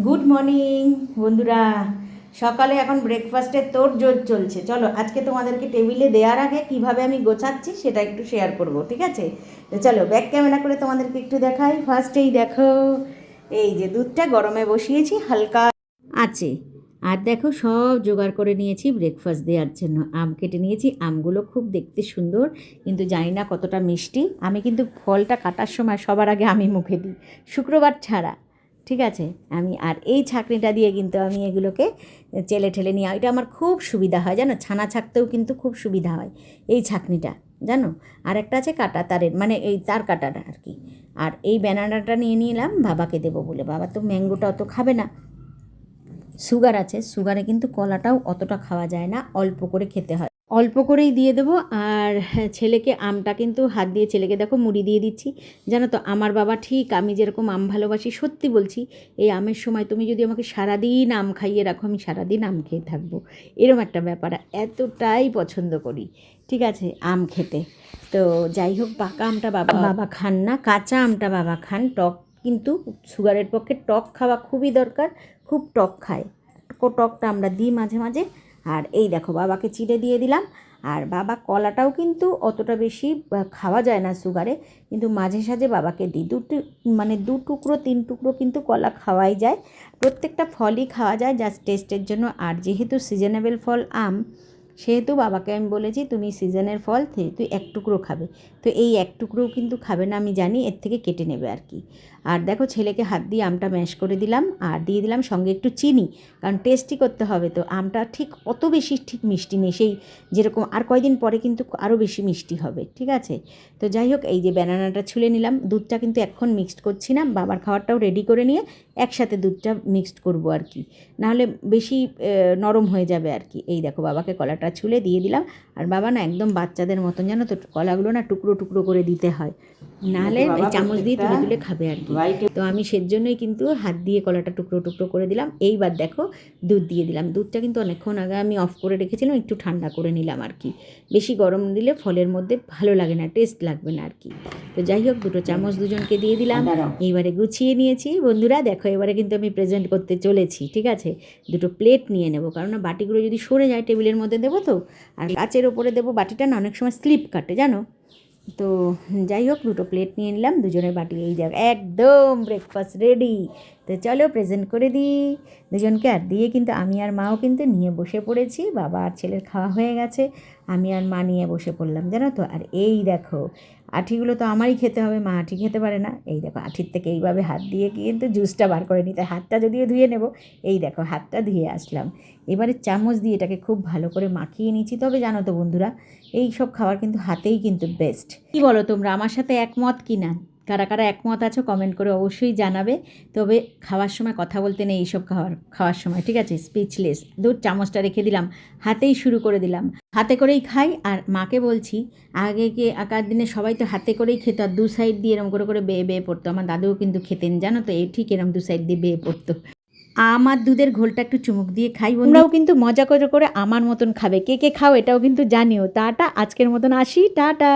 Good morning বন্ধুরা। সকালে এখন ব্রেকফাস্টের তোড়জোড় চলছে। চলো আজকে তোমাদেরকে টেবিলে দেওয়ার আগে কিভাবে আমি গোছাচ্ছি সেটা একটু শেয়ার করব, ঠিক আছে? তো চলো ব্যাক ক্যামেরা করে তোমাদেরকে একটু দেখাই। ফার্স্টেই দেখো, এই যে দুধটা গরমে বসিয়েছি হালকা আছে। আর দেখো সব জোগাড় করে নিয়েছি ব্রেকফাস্ট দেওয়ার জন্য। আম কেটে নিয়েছি, আমগুলো খুব দেখতে সুন্দর, কিন্তু জানি না কতটা মিষ্টি। আমি কিন্তু ফলটা কাটার সময় সবার আগে আমি মুখে দিই, শুক্রবার ছাড়া, ঠিক আছে? আমি আর এই ছাঁকনিটা দিয়ে কিন্তু আমি এগুলোকে চেলে ঠেলে নিয়ে, এটা আমার খুব সুবিধা হয় জানো, ছানা ছাকতেও কিন্তু খুব সুবিধা হয় এই ছাঁকনিটা, জানো। আর একটা আছে কাটা তারের, মানে এই তার কাটাটা আর কি। আর এই ব্যানানাটা নিয়ে নিলাম বাবাকে দেবো বলে, বাবা তো ম্যাঙ্গোটা অত খাবে না, সুগার আছে। সুগারে কিন্তু কলাটাও অতটা খাওয়া যায় না, অল্প করে খেতে হয়, অল্প করেই দিয়ে দেবো। আর ছেলেকে আমটা কিন্তু হাত দিয়ে, ছেলেকে দেখো মুড়ি দিয়ে দিচ্ছি। জানো তো আমার বাবা ঠিক আমি যেরকম আম ভালোবাসি, সত্যি বলছি, এই আমের সময় তুমি যদি আমাকে সারাদিন আম খাইয়ে রাখো, আমি সারাদিন আম খেয়ে থাকবো, এরম একটা ব্যাপার, এতটাই পছন্দ করি, ঠিক আছে, আম খেতে। তো যাই হোক, পাকা আমটা বাবা বাবা খান না, কাঁচা আমটা বাবা খান। টক কিন্তু সুগারের পক্ষে টক খাওয়া খুবই দরকার, খুব টক খায়, টকটা আমরা দিই মাঝে মাঝে। আর এই দেখো বাবাকে চিড়ে দিয়ে দিলাম। আর বাবা কলাটাও কিন্তু অতটা বেশি খাওয়া যায় না সুগারে, কিন্তু মাঝে সাঝে বাবাকে দিই। মানে 2 টুকরো 3 টুকরো কিন্তু কলা খাওয়াই যায়। প্রত্যেকটা ফলই খাওয়া যায় জাস্ট টেস্টের জন্য। আর যেহেতু সিজনেবল ফল আম, সেহেতু বাবাকে আমি বলেছি তুমি সিজনের ফল তুই 1 টুকরো খাবে। তো এই 1 টুকরোও কিন্তু খাবে না আমি জানি, এর থেকে কেটে নেবে আর কি। আর দেখো ছেলেকে হাত দিয়ে আমটা ম্যাশ করে দিলাম, আর দিয়ে দিলাম সঙ্গে একটু চিনি, কারণ টেস্টি করতে হবে। তো আমটা ঠিক অত বেশি ঠিক মিষ্টি নেই, সেই যেরকম আর কয়দিন পরে কিন্তু আরও বেশি মিষ্টি হবে, ঠিক আছে? তো যাই হোক, এই যে ব্যানানাটা ছুলে নিলাম। দুধটা কিন্তু এখন মিক্সড করছি না, বাবার খাবারটাও রেডি করে নিয়ে একসাথে দুধটা মিক্সড করব আর কি, নাহলে বেশি নরম হয়ে যাবে আর কি। এই দেখো বাবাকে কলাটা ছুলে দিয়ে দিলাম। আর বাবা না একদম বাচ্চাদের মতন, জানো তো, কলাগুলো না টুকরো টুকরো করে দিতে হয়, নাহলে চামচ দিয়ে তুলে তুলে খাবে আর কি। তো আমি সেজন্যই কিন্তু হাত দিয়ে কলাটা টুকরো টুকরো করে দিলাম। এইবার দেখো দুধ দিয়ে দিলাম। দুধটা কিন্তু অনেকক্ষণ আগে আমি অফ করে রেখেছিলাম, একটু ঠান্ডা করে নিলাম আর কি। বেশি গরম দিলে ফলের মধ্যে ভালো লাগে না, টেস্ট লাগবে না আর কি। তো যাই হোক, 2 চামচ দুজনকে দিয়ে দিলাম। এইবারে গুছিয়ে নিয়েছি বন্ধুরা, দেখো এবারে কিন্তু আমি প্রেজেন্ট করতে চলেছি, ঠিক আছে? 2 প্লেট নিয়ে নেব, কারণ বাটিগুলো যদি সরে যায় টেবিলের মধ্যে দেবো তো, আর কাচের ওপরে দেবো, বাটিটা না অনেক সময় স্লিপ কাটে জানো। তো যাই হোক, 2 প্লেট নিয়ে নিলাম, দুজনের বাটি। এই যাক, একদম ব্রেকফাস্ট রেডি। তো চলো প্রেজেন্ট করে দিই দুজনকে। আর দিয়ে কিন্তু আমি আর মাও কিন্তু নিয়ে বসে পড়েছি, বাবা আর ছেলের খাওয়া হয়ে গেছে, আমি আর মা নিয়ে বসে পড়লাম, জানো তো। আর এই দেখো, আঠিগুলো তো আমারই খেতে হবে, মা আঠি খেতে পারে না। এই দেখো আঠির থেকে এইভাবে হাত দিয়ে কিন্তু জুসটা বার করে নিতে, হাতটা যদিও ধুয়ে নেব। এই দেখো হাতটা ধুয়ে আসলাম। এবারে চামচ দিয়ে এটাকে খুব ভালো করে মাখিয়ে নিচ্ছি। তবে জানো তো বন্ধুরা, এই সব খাবার কিন্তু হাতেই কিন্তু বেস্ট। কী বলো তোমরা, আমার সাথে একমত কি না? কারা কারা একমত আছো কমেন্ট করে অবশ্যই জানাবে। তবে খাওয়ার সময় কথা বলতে নেই, এইসব খাওয়ার সময়, ঠিক আছে? স্পিচলেস। চামচটা রেখে দিলাম, হাতেই শুরু করে দিলাম, হাতে করেই খাই। আর মাকে বলছি, আগে আকার দিনে সবাই তো হাতে করেই খেত, আর 2 সাইড দিয়ে এরম করে করে বেয়ে বেয়ে পড়তো। আমার দাদুও কিন্তু খেতেন, জানো তো, এই ঠিক এরম 2 সাইড দিয়ে বেয়ে পড়তো। আমার দুধের ঘোলটা একটু চুমুক দিয়ে খাই। তোমরাও কিন্তু মজা করে করে আমার মতন খাবে, কে কে খাও এটাও কিন্তু জানিও। টাটা, আজকের মতন আসি, টাটা।